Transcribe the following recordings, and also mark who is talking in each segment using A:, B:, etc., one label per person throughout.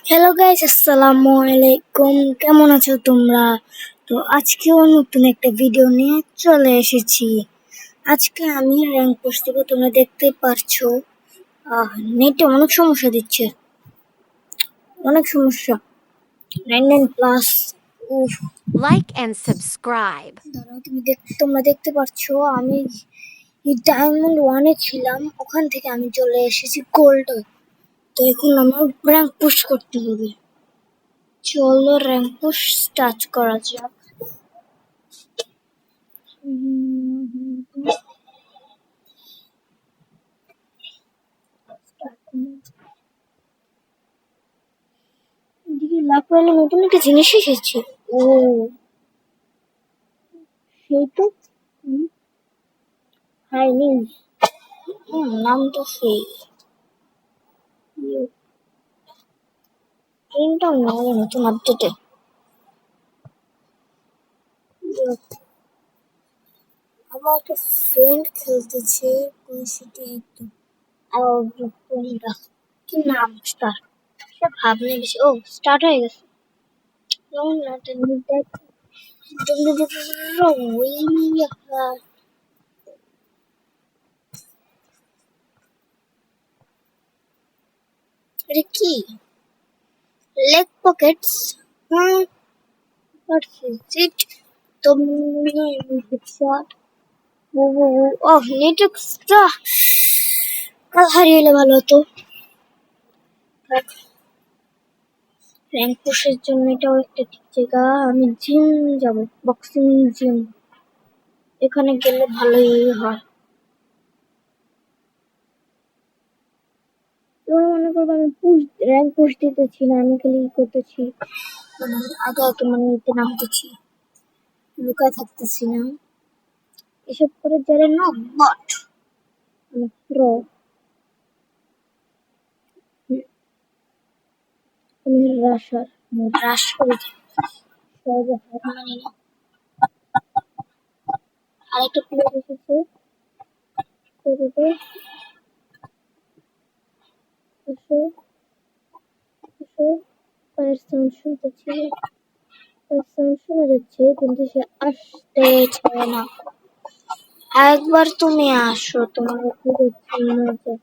A: Hello guys, আসসালামু আলাইকুম। কেমন আছো তোমরা? তো আজকেও নতুন একটা ভিডিও নিয়ে চলে এসেছি। আজকে আমি র্যাঙ্ক পোস্ট দেবো। তোমরা দেখতে পারছো নেটে অনেক সমস্যা দিচ্ছে, অনেক সমস্যা। 99 প্লাস। উফ,
B: Like and subscribe.
A: দাঁড়াও, তোমরা দেখতে পারছো আমি ডায়মন্ড 1-এ ছিলাম, ওখান থেকে আমি চলে এসেছি গোল্ড। তো এখন আমার র্যাঙ্ক পুশ করতে হবে। চলো র্যাঙ্ক পুশ স্টার্ট করা যাক। এদিকে লাখ পাইলে নতুন একটা জিনিস এসেছে। ও, সেই তো। হাই নিউজ, নামটা সেই প্রিন্টটা নয় নতুন আপডেটে। আমার একটা ফ্রেন্ড খেলতেছে, সেটি একদম কোনটা কি নাম স্টার, সে ভাবলে বেশি। ও, স্টার্ট হয়ে গেছে। এটা কি? Leg Pockets? হ্যাঁ, what is it? হেডশট। ও, নেটওয়ার্কটা কাল হারিয়ে এলে ভালো হতো। র্যাঙ্ক পুশের জন্য এটাও একটা ঠিক জায়গা। আমি জিম যাব, বক্সিং জিম, এখানে গেলে ভালোই হয়। তোমরা মনে করবো আমি র্যাঙ্ক পুশ দিতেছি না, আমি খালি করতেছি, মানে আগে আগে মানে নিতে নামতেছি, লুকায় থাকতেছি না। এসব করে যারা না বট, আমি প্রো। আমি রাশার, আমি রাশ করে সহজে হার মানি না। আরেকটা প্লেয়ার এসেছে, করবে এসে এসে পায়ের সাউন্ড শুনতেছি, পায়ের সাউন্ড শোনা যাচ্ছে, কিন্তু সে আসতে চায় না। একবার তুমি আসো, তোমার খুঁজেছি মজা।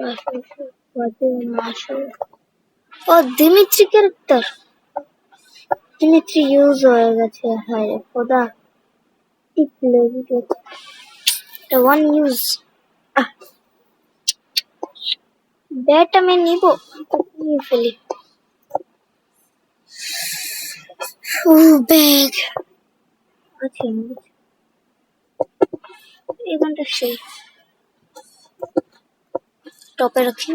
A: আসো আসো, বাদে আসো। ও, দিমিত্রি ক্যারেক্টার, দিমিত্রি ইউজ হয়ে গেছে। হায় রে খোদা, টিপলে ভিডিওতে এটা ওয়ান ইউজ। ব্যাট আমি নিব, নিয়ে ফেলি। ও, ব্যাগ আছে এখানটা, সেই টপে রাখি।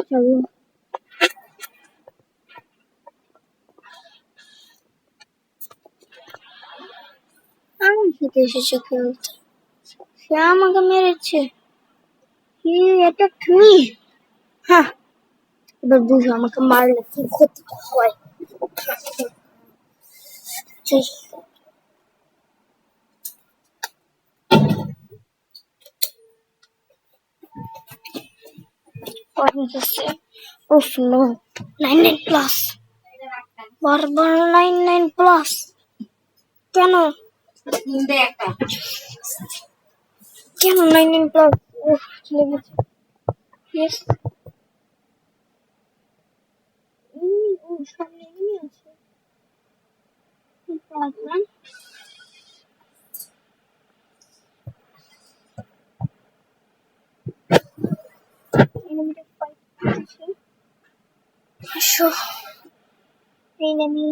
A: চলো, আমার সাথে এসেছে খেলতে, সে আমাকে মেরেছে। হি অ্যাটাকড মি। হ্যাঁ, এবার বুঝো আমাকে মারলে কি ক্ষতি হয়। উফ নো, 99 প্লাস, বারবার 99 প্লাস কেন? কেন 99 প্লাস? উফ, চলে গেছে। ইয়েস, সামনে এনিমি আছে। এনিমিটা ফাইট করছে। এসো এনিমি।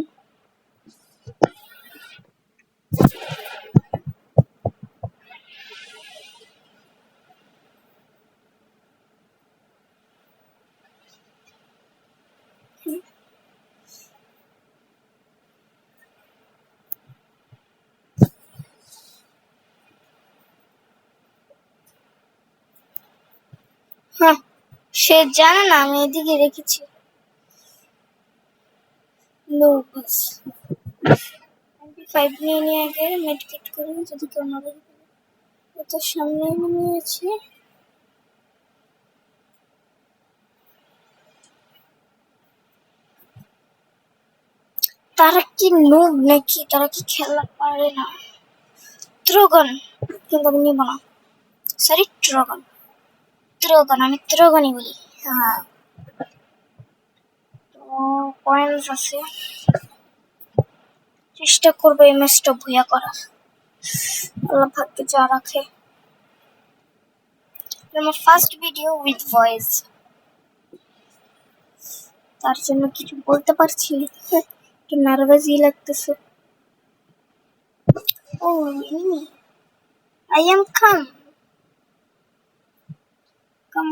A: হ্যাঁ, সে জানে না আমি এদিকে রেখেছি। লো বাস 95 নিয়ে নিয়ে আগে মেডিকেট করে যদি কেউ না দেখে। তো সামনে নিয়েছে, তারা কি নুব নাকি? তারা কি খেলা পারে না? ত্রোগন, কিন্তু আমি নিব না। সরি, ট্রগন। ত্রোগন, আমি ত্রোগনই বলি। হ্যাঁ, তো পয়েন্টস আছে। চেষ্টা করবো এই ম্যাচটা ভুয়া করার। আল্লাহ ভাগ্যে যা রাখে। আমার ফার্স্ট ভিডিও উইথ ভয়েস, তার জন্য কিছু বলতে পারছি না, একটু নার্ভাসই লাগতেছে। ও এনিমি, আই এম কাম কাম।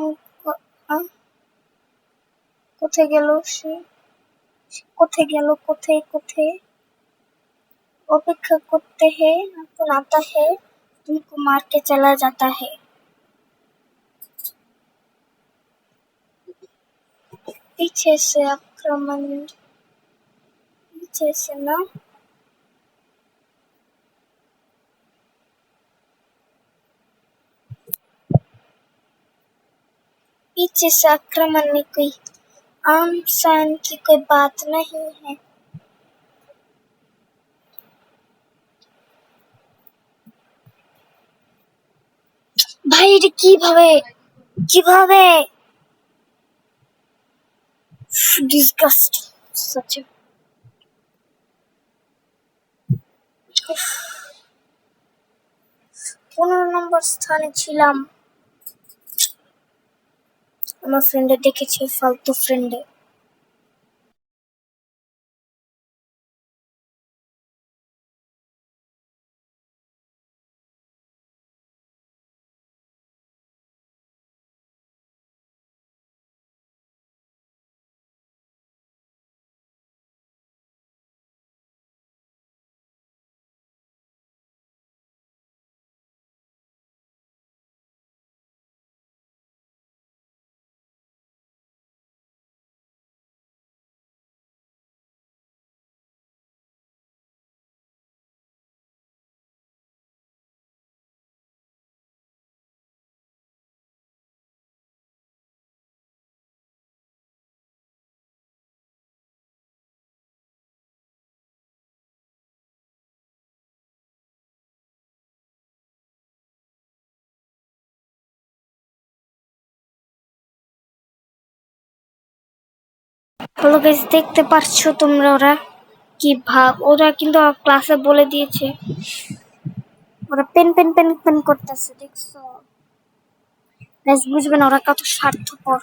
A: কোথায় গেল সে? কোথায় গেল? কোথায় কোথায়? अपेक्षा करते हैं, अपन आता है, तुमको मार के चला जाता है। पीछे से आक्रमण, पीछे से ना, पीछे से आक्रमण में कोई आम शान की कोई बात नहीं है। ভাই এটা কিভাবে কিভাবে disgusting such a 15 নম্বর স্থানে ছিলাম। আমার ফ্রেন্ডে দেখেছে, ফালতু ফ্রেন্ডে। হলো গাইস, দেখতে পারছো তোমরা ওরা কি ভাব? ওরা কিন্তু ক্লাসে বলে দিয়েছে, ওরা পেন পেন পেন পেন করতেছে, দেখছো? গাইস বুঝবেন ওরা কত স্বার্থপর।